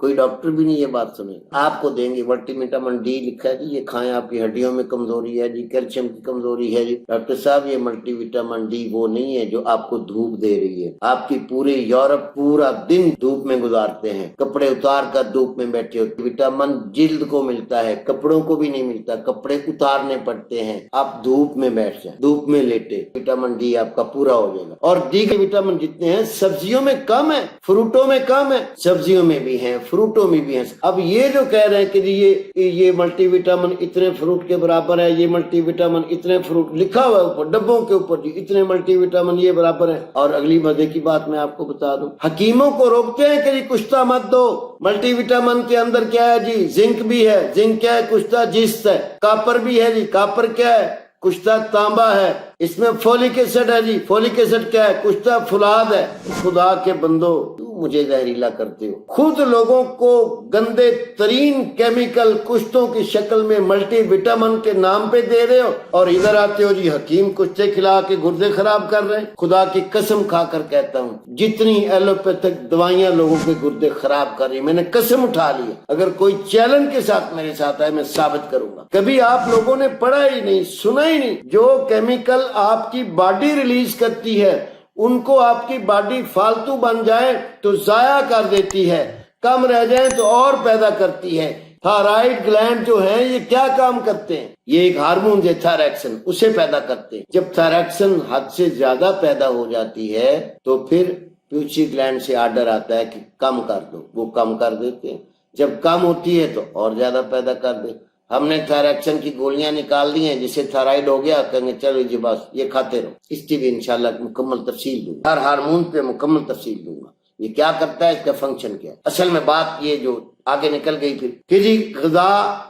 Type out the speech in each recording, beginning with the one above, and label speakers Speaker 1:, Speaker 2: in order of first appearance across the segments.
Speaker 1: کوئی ڈاکٹر بھی نہیں یہ بات سنے گا. آپ کو دیں گے ملٹی وٹامن ڈی لکھا ہے جی یہ کھائیں، آپ کی ہڈیوں میں کمزوری ہے جی، کیلشیم کی کمزوری ہے جی. ڈاکٹر صاحب یہ ملٹی وٹامن ڈی وہ نہیں ہے جو آپ کو دھوپ دے رہی ہے. آپ کی پورے یورپ پورا دن دھوپ میں گزارتے ہیں، کپڑے اتار کر دھوپ میں بیٹھے ہوتے. وٹامن جلد کو ملتا ہے، کپڑوں کو بھی نہیں ملتا، کپڑے اتارنے پڑتے ہیں. آپ دھوپ میں بیٹھ جائیں، دھوپ میں لیٹے، وٹامن ڈی آپ کا پورا ہو جائے گا. اور ڈی کے وٹامن جتنے ہیں سبزیوں میں کم ہے، فروٹوں میں کم ہے. سبزیوں میں بھی ہیں، فروٹوں میں بھی ہیں. اب یہ جو کہہ رہے ہیں کہ یہ ملٹی وٹامن اتنے فروٹ کے برابر ہے، یہ ملٹی وٹامن اتنے فروٹ لکھا ہوا ہے اوپر ڈبوں کے اوپر جی اتنے ملٹی وٹامن یہ برابر ہے. اور اگلی مزے کی بات میں آپ کو بتا دوں، حکیموں کو روکتے ہیں کہ جی کشتہ مت دو. ملٹی وٹامن کے اندر کیا ہے جی؟ زنک بھی ہے. زنک کیا ہے؟ کشتہ جست ہے. کاپر بھی ہے جی. کاپر کیا ہے؟ کشتہ تانبا ہے. اس میں فولک ایسڈ ہے جی. فولک ایسڈ کیا ہے؟ کشتہ فولاد ہے. خدا کے بندو مجھے زہریلا کرتے ہو. خود لوگوں کو گندے ترین کیمیکل کشتوں کی شکل میں ملٹی وٹامن کے نام پہ دے رہے ہو، اور ادھر آتے ہو جی حکیم کشتے کھلا کے گردے خراب کر رہے ہیں. خدا کی قسم کھا کر کہتا ہوں جتنی ایلوپیتھک دوائیاں لوگوں کے گردے خراب کر رہی، میں نے قسم اٹھا لی. اگر کوئی چیلنج کے ساتھ میرے ساتھ آئے میں ثابت کروں گا. کبھی آپ لوگوں نے پڑھا ہی نہیں، سنا ہی نہیں. جو کیمیکل آپ کی باڈی ریلیز کرتی ہے ان کو آپ کی باڈی فالتو بن جائے تو ضائع کر دیتی ہے، کم رہ جائیں تو اور پیدا کرتی ہے. تھائرائیڈ گلینڈ جو ہیں یہ کیا کام کرتے ہیں؟ یہ ایک ہارمون ہے تھائریکسن، اسے پیدا کرتے ہیں. جب تھائریکسن حد سے زیادہ پیدا ہو جاتی ہے تو پھر پیوچی گلینڈ سے آرڈر آتا ہے کہ کم کر دو، وہ کم کر دیتے ہیں. جب کم ہوتی ہے تو اور زیادہ پیدا کر دے. ہم نے تھائریکسن کی گولیاں نکال دی ہیں، جسے تھائرائیڈ ہو گیا کہیں گے چلو جی بس یہ کھاتے رہو. اس کی بھی انشاءاللہ مکمل تفصیل دوں گا، ہر ہارمون پہ مکمل تفصیل دوں گا یہ کیا کرتا ہے، اس کا فنکشن کیا ہے. اصل میں بات یہ جو آگے نکل گئی پھر کہ جی غذا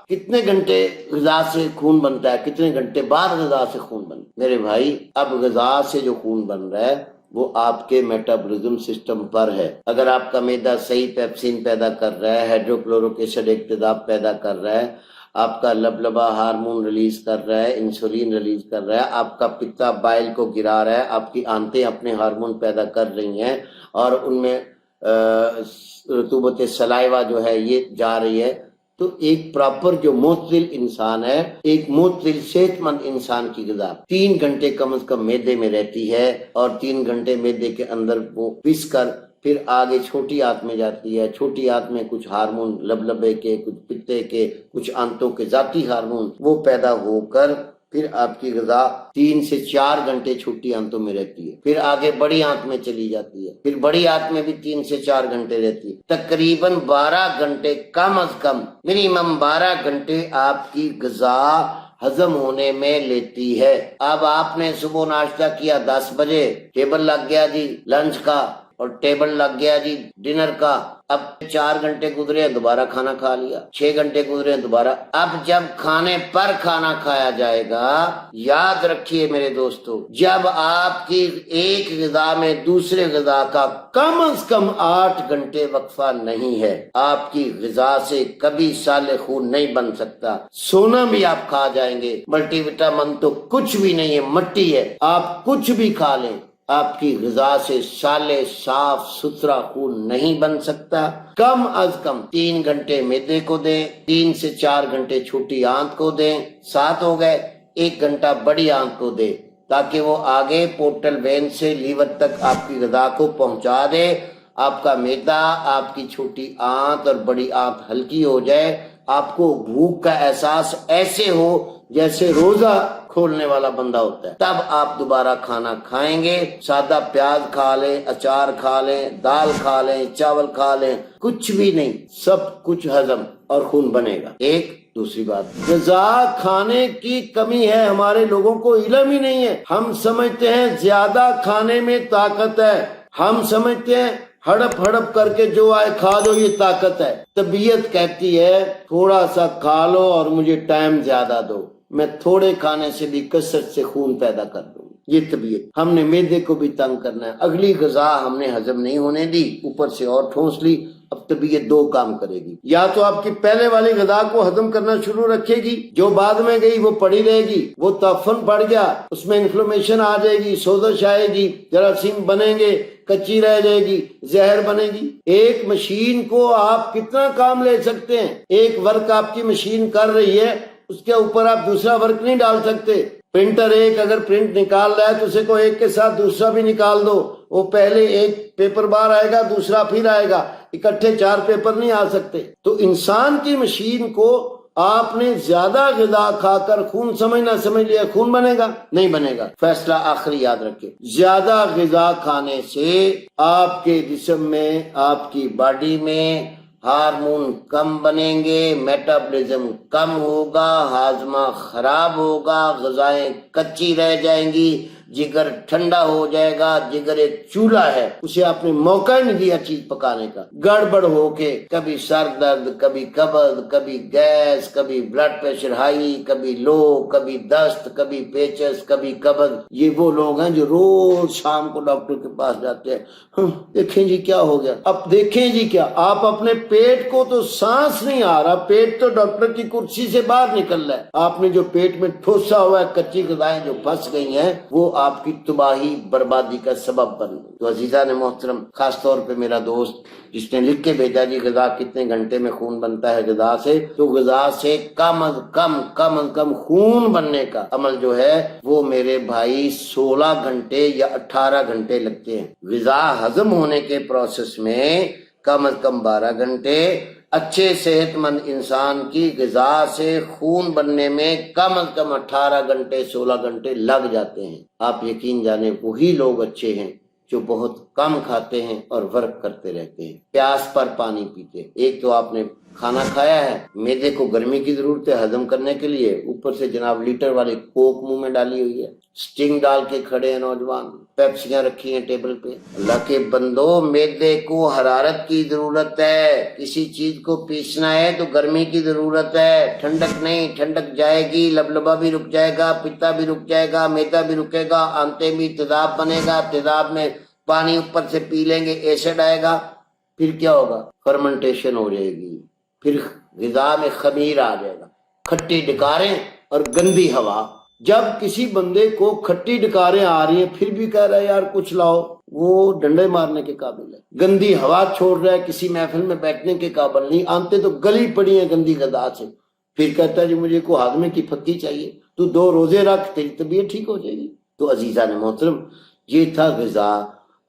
Speaker 1: کتنے گھنٹے غذا سے خون بنتا ہے، کتنے گھنٹے بعد غذا سے خون بنتا ہے. میرے بھائی اب غذا سے جو خون بن رہا ہے وہ آپ کے میٹابولزم سسٹم پر ہے. اگر آپ کا معدہ صحیح پیپسین پیدا کر رہا ہے، ہائیڈروکلورک ایسڈ اقتداب پیدا کر رہا ہے، آپ کا لبلبا ہارمون ریلیز کر رہا ہے، انسولین ریلیز کر رہا ہے، آپ کا پتا بائل کو گرا رہا ہے، آپ کی آنتیں اپنے ہارمون پیدا کر رہی ہیں اور ان میں رطوبت سلائیوا جو ہے یہ جا رہی ہے، تو ایک پراپر جو معتدل انسان ہے، ایک معتدل صحت مند انسان کی غذا 3 گھنٹے کم از کم معدے میں رہتی ہے، اور 3 گھنٹے معدے کے اندر وہ پس کر پھر آگے چھوٹی آنت میں جاتی ہے. چھوٹی آنت میں کچھ ہارمون لبلبے کے، کچھ پتے کے، کچھ آنتوں کے ذاتی ہارمون وہ پیدا ہو کر پھر آپ کی غذا 3 سے 4 گھنٹے چھوٹی آنتوں میں رہتی ہے. پھر آگے بڑی آنت میں چلی جاتی ہے، پھر بڑی آنت میں بھی 3 سے 4 گھنٹے رہتی ہے. تقریباً 12 گھنٹے کم از کم منیمم 12 گھنٹے آپ کی غذا ہضم ہونے میں لیتی ہے. اب آپ نے صبح ناشتہ کیا 10 بجے، ٹیبل لگ گیا جی لنچ کا، اور ٹیبل لگ گیا جی ڈنر کا. اب 4 گھنٹے گزرے ہیں دوبارہ کھانا کھا لیا، 6 گھنٹے گزرے ہیں دوبارہ. اب جب کھانے پر کھانا کھایا جائے گا، یاد رکھیے میرے دوستو، جب آپ کی ایک غذا میں دوسرے غذا کا کم از کم 8 گھنٹے وقفہ نہیں ہے، آپ کی غذا سے کبھی سالے خون نہیں بن سکتا. سونا بھی آپ کھا جائیں گے، ملٹی وٹامن تو کچھ بھی نہیں ہے، مٹی ہے. آپ کچھ بھی کھا لیں، آپ کی غذا سے سالے صاف ستھرا خون نہیں بن سکتا. کم از کم 3 گھنٹے معدے کو دیں، 3 سے 4 گھنٹے چھوٹی آنت کو دیں، 7 ہو گئے، 1 گھنٹہ بڑی آنت کو دیں، تاکہ وہ آگے پورٹل وین سے لیور تک آپ کی غذا کو پہنچا دے. آپ کا معدہ، آپ کی چھوٹی آنت اور بڑی آنت ہلکی ہو جائے، آپ کو بھوک کا احساس ایسے ہو جیسے روزہ کھولنے والا بندہ ہوتا ہے، تب آپ دوبارہ کھانا کھائیں گے. سادہ پیاز کھا لیں، اچار کھا لیں، دال کھا لیں، چاول کھا لیں، کچھ بھی نہیں، سب کچھ ہضم اور خون بنے گا. ایک دوسری بات، غذا کھانے کی کمی ہے، ہمارے لوگوں کو علم ہی نہیں ہے. ہم سمجھتے ہیں زیادہ کھانے میں طاقت ہے، ہم سمجھتے ہیں ہڑپ ہڑپ کر کے جو آئے کھا لو یہ طاقت ہے. طبیعت کہتی ہے تھوڑا سا کھا لو اور مجھے ٹائم زیادہ دو، میں تھوڑے کھانے سے بھی کثرت سے خون پیدا کر دوں. یہ طبیعت. ہم نے معدے کو بھی تنگ کرنا ہے، اگلی غذا ہم نے ہضم نہیں ہونے دی، اوپر سے اور ٹھونس لی. اب طبیعت 2 کام کرے گی، یا تو آپ کی پہلے والی غذا کو ہضم کرنا شروع رکھے گی، جو بعد میں گئی وہ پڑی رہے گی، وہ تعفن پڑ گیا، اس میں انفلمیشن آ جائے گی، سوزش آئے گی، جراثیم بنیں گے، کچی رہ جائے گی، زہر بنے گی۔ ایک مشین کو آپ کتنا کام لے سکتے ہیں؟ ایک ورک آپ کی مشین کر رہی ہے، اس کے اوپر آپ دوسرا ورک نہیں ڈال سکتے۔ پرنٹر ایک اگر پرنٹ نکال رہا ہے تو اسے کو ایک کے ساتھ دوسرا بھی نکال دو، وہ پہلے ایک پیپر باہر آئے گا، دوسرا پھر آئے گا، اکٹھے 4 پیپر نہیں آ سکتے۔ تو انسان کی مشین کو آپ نے زیادہ غذا کھا کر خون سمجھ لیا خون بنے گا؟ نہیں بنے گا۔ فیصلہ آخری یاد رکھیں، زیادہ غذا کھانے سے آپ کے جسم میں، آپ کی باڈی میں ہارمون کم بنیں گے، میٹابولزم کم ہوگا، ہاضمہ خراب ہوگا، غذائیں کچی رہ جائیں گی، جگر ٹھنڈا ہو جائے گا۔ جگر ایک چولہا ہے، اسے آپ نے موقع ہی نہیں دیا چیز پکانے کا، گڑبڑ ہو کے کبھی سر درد، کبھی قبض، کبھی گیس، کبھی بلڈ پریشر ہائی، کبھی لو، کبھی دست، کبھی پیچس، کبھی قبض۔ یہ وہ لوگ ہیں جو روز شام کو ڈاکٹر کے پاس جاتے ہیں، دیکھیں جی کیا ہو گیا۔ اب دیکھیں جی کیا، آپ اپنے پیٹ کو تو سانس نہیں آ رہا، پیٹ تو ڈاکٹر کی کرسی سے باہر نکل رہا ہے، آپ نے جو پیٹ میں ٹھوسا ہوا ہے، کچی غذائیں جو پھنس گئی ہیں، وہ آپ کی تباہی بربادی کا سبب بن گئی۔ تو عزیزان محترم، خاص طور پہ میرا دوست جس نے لکھ کے بھیجا جی غذا کتنے گھنٹے میں خون بنتا ہے غذا سے، تو غذا سے کم از کم خون بننے کا عمل جو ہے وہ میرے بھائی 16 گھنٹے یا 18 گھنٹے لگتے ہیں۔ غذا ہضم ہونے کے پروسیس میں کم از کم 12 گھنٹے، اچھے صحت مند انسان کی غذا سے خون بننے میں کم از کم 18 گھنٹے 16 گھنٹے لگ جاتے ہیں۔ آپ یقین جانیں وہی لوگ اچھے ہیں جو بہت کم کھاتے ہیں اور ورک کرتے رہتے ہیں، پیاس پر پانی پیتے۔ ایک تو آپ نے کھانا کھایا ہے، معدے کو گرمی کی ضرورت ہے ہضم کرنے کے لیے، اوپر سے جناب لیٹر والی کوک منہ میں ڈالی ہوئی ہے، سٹنگ ڈال کے کھڑے ہیں نوجوان، پیپسیاں رکھی ہیں ٹیبل پہ۔ اللہ کے بندو، معدے کو حرارت کی ضرورت ہے، کسی چیز کو پیسنا ہے تو گرمی کی ضرورت ہے، ٹھنڈک نہیں۔ ٹھنڈک جائے گی، لبلبا بھی رک جائے گا، پتا بھی رک جائے گا، معدہ بھی رکے گا، آنتے بھی تیزاب بنے گا، تیزاب میں پانی اوپر سے پی لیں گے، ایسڈ آئے گا، پھر کیا ہوگا؟ فرمنٹیشن ہو جائے گی، پھر غذا میں خمیر آ جائے گا، کھٹی ڈکاریں اور گندی ہوا۔ جب کسی بندے کو کھٹی ڈکاریں آ رہی ہیں پھر بھی کہہ رہا ہے یار کچھ لاؤ، وہ ڈنڈے مارنے کے قابل ہے۔ گندی ہوا چھوڑ رہا ہے، کسی محفل میں بیٹھنے کے قابل نہیں، آنتے تو گلی پڑی ہیں گندی غذا سے، پھر کہتا ہے جی مجھے کو ہاضمے کی پھکی چاہیے، تو 2 روزے رکھ، تیری طبیعت ٹھیک ہو جائے گی۔ تو عزیزان محترم، یہ تھا غذا۔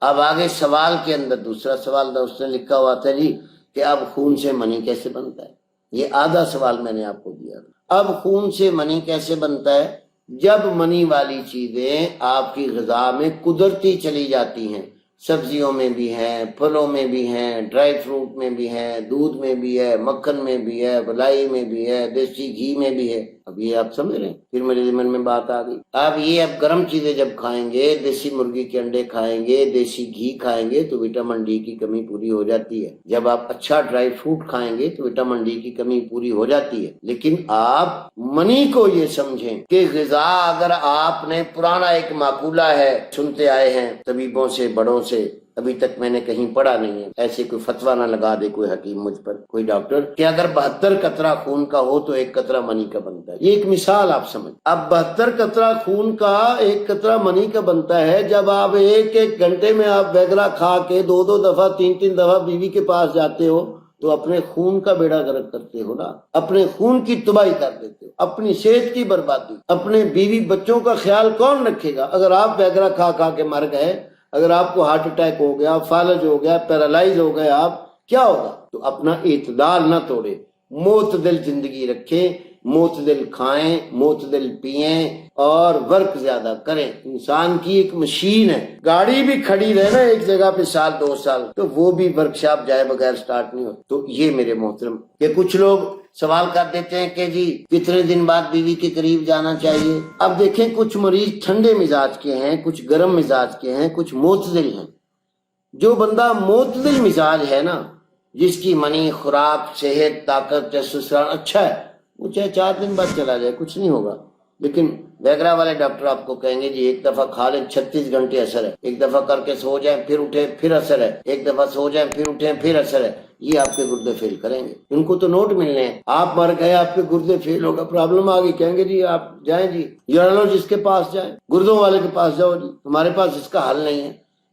Speaker 1: اب آگے سوال کے اندر دوسرا سوال تھا، اس نے لکھا ہوا تھا جی کہ اب خون سے منی کیسے بنتا ہے؟ یہ آدھا سوال میں نے آپ کو دیا تھا۔ اب خون سے منی کیسے بنتا ہے؟ جب منی والی چیزیں آپ کی غذا میں قدرتی چلی جاتی ہیں، سبزیوں میں بھی ہیں، پھلوں میں بھی ہیں، ڈرائی فروٹ میں بھی ہیں، دودھ میں بھی ہے، مکھن میں بھی ہے، ملائی میں بھی ہے، دیسی گھی میں بھی ہے۔ اب یہ آپ سمجھ رہے ہیں؟ پھر میرے ذہن میں بات آ گئی، اب گرم چیزیں جب کھائیں گے، دیسی مرغی کے انڈے کھائیں گے، دیسی گھی کھائیں گے تو وٹامن ڈی کی کمی پوری ہو جاتی ہے۔ جب آپ اچھا ڈرائی فروٹ کھائیں گے تو وٹامن ڈی کی کمی پوری ہو جاتی ہے۔ لیکن آپ منی کو یہ سمجھیں کہ غذا، اگر آپ نے پرانا ایک مقولہ ہے، سنتے آئے ہیں طبیبوں سے، بڑوں سے، ابھی تک میں نے کہیں پڑھا نہیں ہے، ایسے کوئی فتویٰ نہ لگا دے کوئی حکیم مجھ پر، کوئی ڈاکٹر، کہ اگر 72 قطرہ خون کا ہو تو 1 قطرہ منی کا بنتا ہے۔ یہ ایک مثال آپ سمجھ۔ اب 72 قطرہ خون کا 1 قطرہ منی کا بنتا ہے جب آپ ایک گھنٹے میں آپ ویگرا کھا کے 2 دفعہ 3 دفعہ بیوی کے پاس جاتے ہو تو اپنے خون کا بیڑا غرق کرتے ہو نا، اپنے خون کی تباہی کر دیتے ہو، اپنی صحت کی بربادی۔ اپنے بیوی بچوں کا خیال کون رکھے گا اگر آپ ویگرا کھا کھا کے مر گئے؟ اگر آپ کو ہارٹ اٹیک ہو گیا، فالج ہو گیا، پیرالائز ہو گئے، آپ کیا ہوگا؟ تو اپنا اعتدال نہ توڑے، معتدل زندگی رکھیں، معتدل کھائیں، معتدل پئیں اور ورک زیادہ کریں۔ انسان کی ایک مشین ہے، گاڑی بھی کھڑی رہے نا ایک جگہ پہ 1-2 سال تو وہ بھی ورکشاپ جائے بغیر سٹارٹ نہیں ہوتی۔ تو یہ میرے محترم کہ کچھ لوگ سوال کر دیتے ہیں کہ جی کتنے دن بعد بیوی کے قریب جانا چاہیے؟ اب دیکھیں، کچھ مریض ٹھنڈے مزاج کے ہیں، کچھ گرم مزاج کے ہیں، کچھ معتدل ہیں۔ جو بندہ معتدل مزاج ہے نا، جس کی منی، خوراک، صحت، طاقت، ٹیسٹوسٹیرون اچھا ہے، وہ چاہے 4 دن بعد چلا جائے، کچھ نہیں ہوگا۔ لیکن ویگرا والے ڈاکٹر آپ کو کہیں گے جی 1 دفعہ کھا لیں 36 گھنٹے اثر ہے، 1 دفعہ کر کے سو جائیں پھر اٹھیں پھر اثر ہے، 1 دفعہ سو جائیں پھر اٹھیں پھر اثر ہے۔ یہ آپ کے گردے فیل کریں گے، ان کو تو نوٹ ملنے ہیں۔ آپ مر گئے، آپ کے گردے فیل ہوگا، پرابلم آ گئی، کہیں گے جی آپ جائیں جی یورولوجسٹ کے پاس جائیں، گردوں والے کے پاس جاؤ، جی ہمارے پاس اس کا حل نہیں ہے۔